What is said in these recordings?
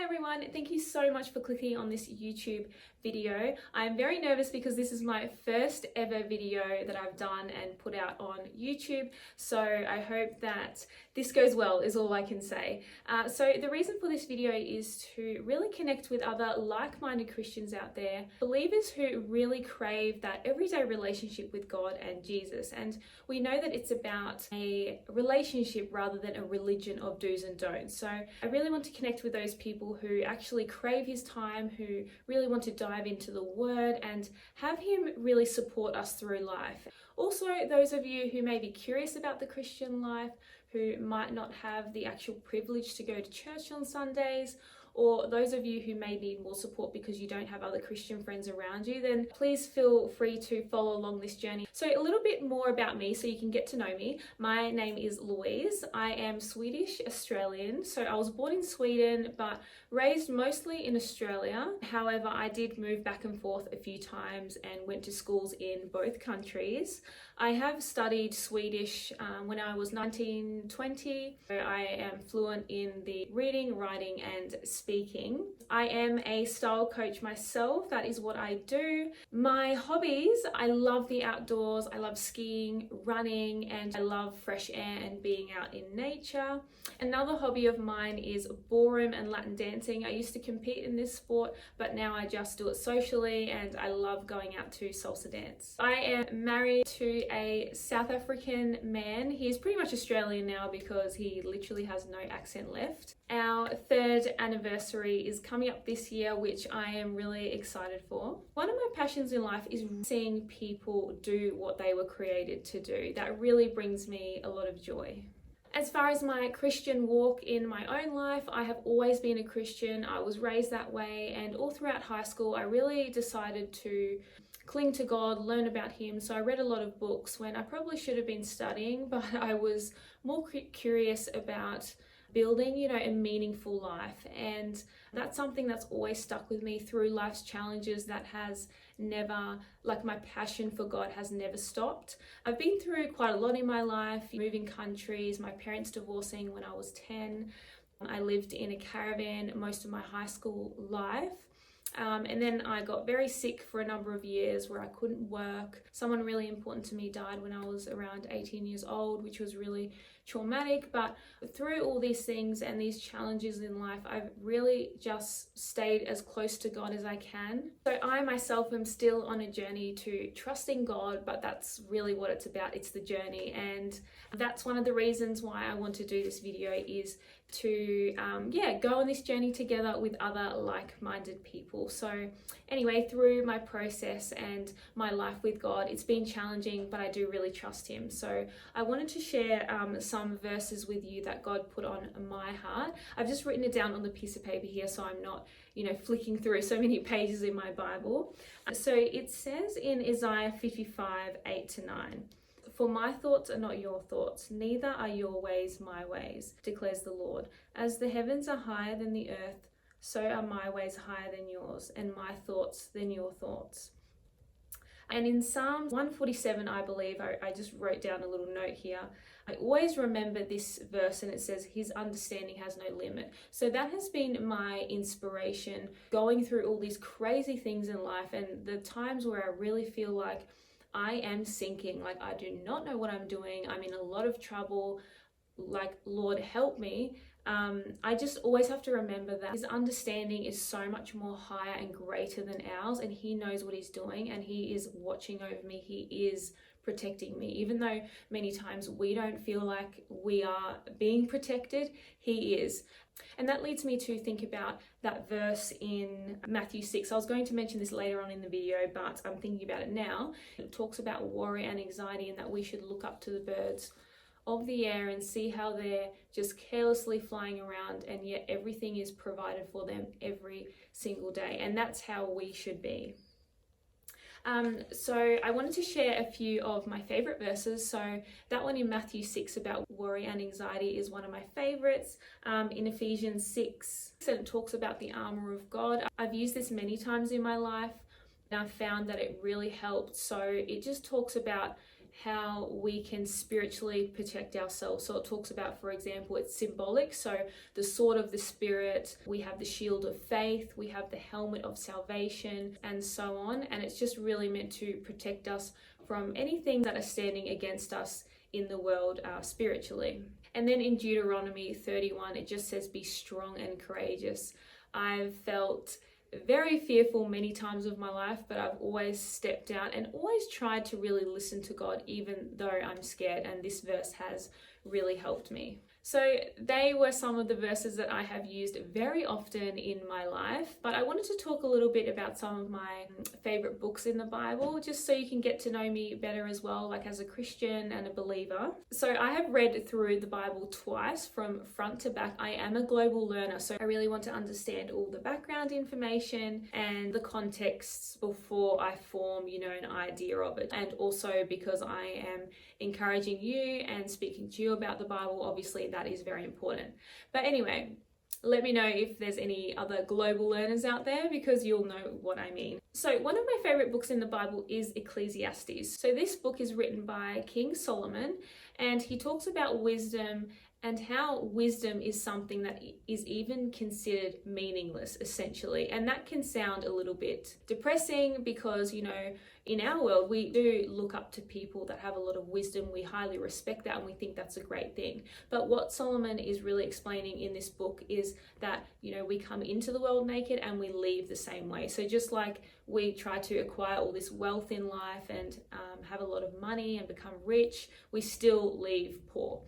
everyone, thank you so much for clicking on this YouTube video. I'm very nervous because this is my first ever video that I've done and put out on YouTube, so I hope that this goes well is all I can say. So the reason for this video is to really connect with other like-minded Christians out there, believers who really crave that everyday relationship with God and Jesus, and we know that it's about a relationship rather than a religion of do's and don'ts. So I really want to connect with those people who actually crave his time, who really want to dive into the word and have him really support us through life. Also, those of you who may be curious about the Christian life, who might not have the actual privilege to go to church on Sundays, or those of you who may need more support because you don't have other Christian friends around you, then please feel free to follow along this journey. So a little bit more about me so you can get to know me. My name is Louise. I am Swedish Australian. So I was born in Sweden but raised mostly in Australia. However, I did move back and forth a few times and went to schools in both countries. I have studied Swedish when I was 19, 20. So I am fluent in the reading, writing and speaking. I am a style coach myself. That is what I do. My hobbies, I love the outdoors. I love skiing, running, and I love fresh air and being out in nature. Another hobby of mine is ballroom and Latin dancing. I used to compete in this sport, but now I just do it socially and I love going out to salsa dance. I am married to a South African man. He is pretty much Australian now because he literally has no accent left. Our third anniversary is coming up this year, which I am really excited for. One of my passions in life is seeing people do what they were created to do. That really brings me a lot of joy. As far as my Christian walk in my own life, I have always been a Christian. I was raised that way, and all throughout high school, I really decided to cling to God, learn about him. So I read a lot of books when I probably should have been studying, but I was more curious about building, a meaningful life. And that's something that's always stuck with me through life's challenges. That has never, my passion for God has never stopped. I've been through quite a lot in my life, moving countries, my parents divorcing when I was 10. I lived in a caravan most of my high school life. And then I got very sick for a number of years where I couldn't work. Someone really important to me died when I was around 18 years old, which was really traumatic. But through all these things and these challenges in life, I've really just stayed as close to God as I can. So I myself am still on a journey to trusting God, but that's really what it's about. It's the journey. And that's one of the reasons why I want to do this video, is to go on this journey together with other like-minded people. So anyway, through my process and my life with God, it's been challenging, but I do really trust him. So I wanted to share some verses with you that God put on my heart. I've just written it down on the piece of paper here, so I'm not flicking through so many pages in my Bible. So it says in Isaiah 55, 8-9, "For my thoughts are not your thoughts, neither are your ways my ways, declares the Lord. As the heavens are higher than the earth, so are my ways higher than yours, and my thoughts than your thoughts." And in Psalm 147, I believe, I just wrote down a little note here. I always remember this verse, and it says, "His understanding has no limit." So that has been my inspiration going through all these crazy things in life, and the times where I really feel like I am sinking, like I do not know what I'm doing, I'm in a lot of trouble, like Lord help me. I just always have to remember that his understanding is so much more higher and greater than ours, and he knows what he's doing, and he is watching over me, he is protecting me. Even though many times we don't feel like we are being protected, he is. And that leads me to think about that verse in Matthew 6. I was going to mention this later on in the video, but I'm thinking about it now. It talks about worry and anxiety, and that we should look up to the birds of the air and see how they're just carelessly flying around, and yet everything is provided for them every single day. And that's how we should be. So I wanted to share a few of my favorite verses. So that one in Matthew 6 about worry and anxiety is one of my favorites. In Ephesians 6, and it talks about the armor of God. I've used this many times in my life, and I've found that it really helped. So it just talks about how we can spiritually protect ourselves. So it talks about, for example, it's symbolic. So the sword of the Spirit, we have the shield of faith, we have the helmet of salvation, and so on. And it's just really meant to protect us from anything that are standing against us in the world spiritually. And then in Deuteronomy 31, it just says, be strong and courageous. I've felt very fearful many times of my life, but I've always stepped out and always tried to really listen to God, even though I'm scared. And this verse has really helped me. So they were some of the verses that I have used very often in my life, but I wanted to talk a little bit about some of my favorite books in the Bible, just so you can get to know me better as well, like as a Christian and a believer. So I have read through the Bible twice from front to back. I am a global learner, so I really want to understand all the background information and the contexts before I form, an idea of it. And also because I am encouraging you and speaking to you about the Bible, obviously that is very important. But anyway, let me know if there's any other global learners out there, because you'll know what I mean. So one of my favorite books in the Bible is Ecclesiastes. So this book is written by King Solomon, and he talks about wisdom and how wisdom is something that is even considered meaningless, essentially. And that can sound a little bit depressing because, in our world, we do look up to people that have a lot of wisdom. We highly respect that and we think that's a great thing. But what Solomon is really explaining in this book is that, we come into the world naked and we leave the same way. So just like we try to acquire all this wealth in life and have a lot of money and become rich, we still leave poor.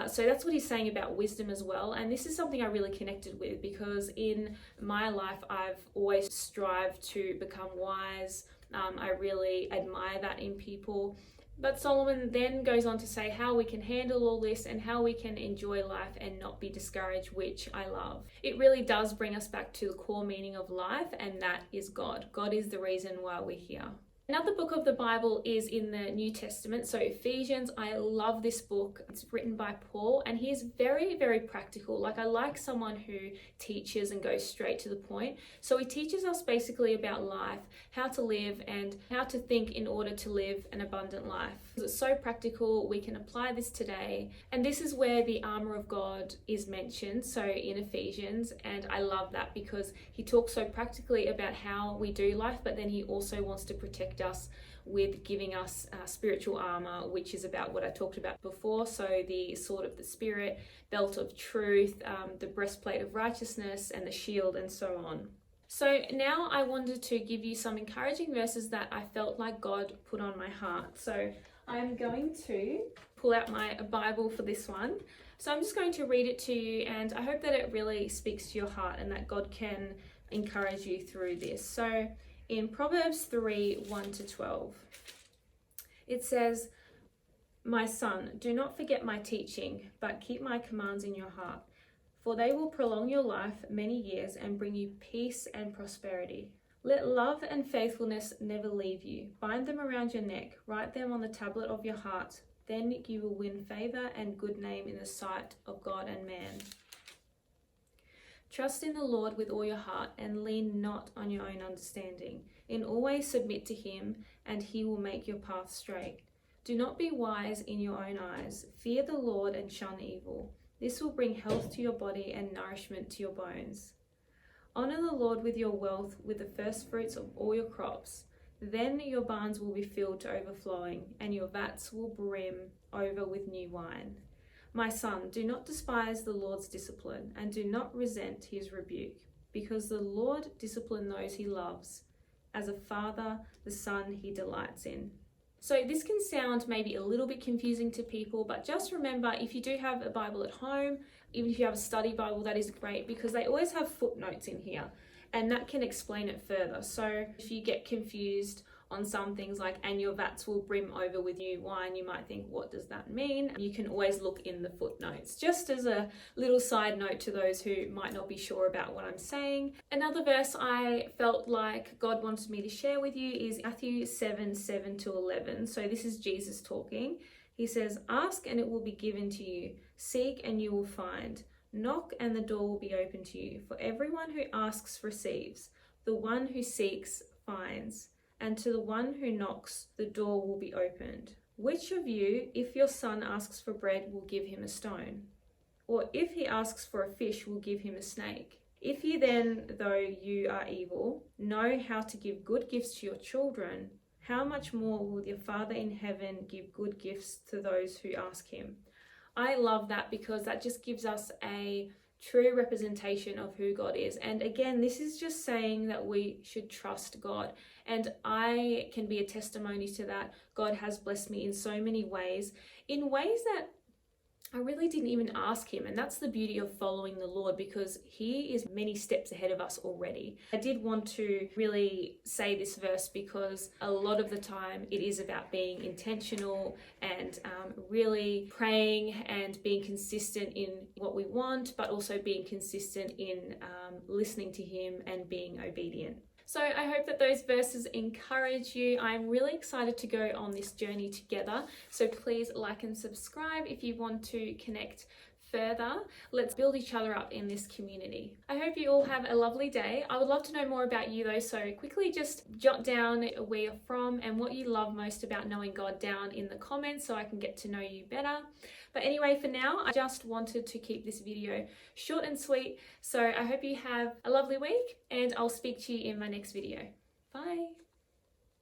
So that's what he's saying about wisdom as well. And this is something I really connected with, because in my life, I've always strived to become wise. I really admire that in people. But Solomon then goes on to say how we can handle all this and how we can enjoy life and not be discouraged, which I love. It really does bring us back to the core meaning of life, and that is God. God is the reason why we're here. Another book of the Bible is in the New Testament, so Ephesians. I love this book. It's written by Paul, and he is very, very practical. I like someone who teaches and goes straight to the point. So he teaches us basically about life, how to live, and how to think in order to live an abundant life. It's so practical. We can apply this today. And this is where the armor of God is mentioned, so in Ephesians. And I love that because he talks so practically about how we do life, but then he also wants to protect us with giving us spiritual armor, which is about what I talked about before. So the sword of the Spirit, belt of truth, the breastplate of righteousness, and the shield, and so on. So now I wanted to give you some encouraging verses that I felt like God put on my heart. So I'm going to pull out my Bible for this one. So I'm just going to read it to you, and I hope that it really speaks to your heart and that God can encourage you through this. So in Proverbs 3, 1-12, it says, "My son, do not forget my teaching, but keep my commands in your heart, for they will prolong your life many years and bring you peace and prosperity. Let love and faithfulness never leave you. Bind them around your neck, write them on the tablet of your heart. Then you will win favor and good name in the sight of God and man. Trust in the Lord with all your heart and lean not on your own understanding. In all ways submit to him, and he will make your path straight. Do not be wise in your own eyes. Fear the Lord and shun evil. This will bring health to your body and nourishment to your bones. Honor the Lord with your wealth, with the first fruits of all your crops. Then your barns will be filled to overflowing, and your vats will brim over with new wine. My son, do not despise the Lord's discipline, and do not resent his rebuke, because the Lord disciplines those he loves. As a father, the son he delights in." So this can sound maybe a little bit confusing to people, but just remember, if you do have a Bible at home, even if you have a study Bible, that is great, because they always have footnotes in here, and that can explain it further. So if you get confused on some things like, "and your vats will brim over with new wine," you might think, what does that mean? You can always look in the footnotes, just as a little side note to those who might not be sure about what I'm saying. Another verse I felt like God wanted me to share with you is Matthew 7, 7-11. So this is Jesus talking. He says, "Ask and it will be given to you. Seek and you will find. Knock and the door will be open to you. For everyone who asks receives. The one who seeks finds. And to the one who knocks, the door will be opened." Which of you, if your son asks for bread, will give him a stone? Or if he asks for a fish, will give him a snake? If you then, though you are evil, know how to give good gifts to your children, how much more will your Father in heaven give good gifts to those who ask him? I love that because that just gives us a true representation of who God is. And again, this is just saying that we should trust God. And I can be a testimony to that. God has blessed me in so many ways, in ways that I really didn't even ask him. And that's the beauty of following the Lord, because he is many steps ahead of us already. I did want to really say this verse because a lot of the time it is about being intentional and really praying and being consistent in what we want, but also being consistent in listening to him and being obedient. So I hope that those verses encourage you. I'm really excited to go on this journey together. So please like and subscribe if you want to connect further. Let's build each other up in this community. I hope you all have a lovely day. I would love to know more about you though, so quickly just jot down where you're from and what you love most about knowing God down in the comments so I can get to know you better. But anyway, for now, I just wanted to keep this video short and sweet. So I hope you have a lovely week and I'll speak to you in my next video. Bye.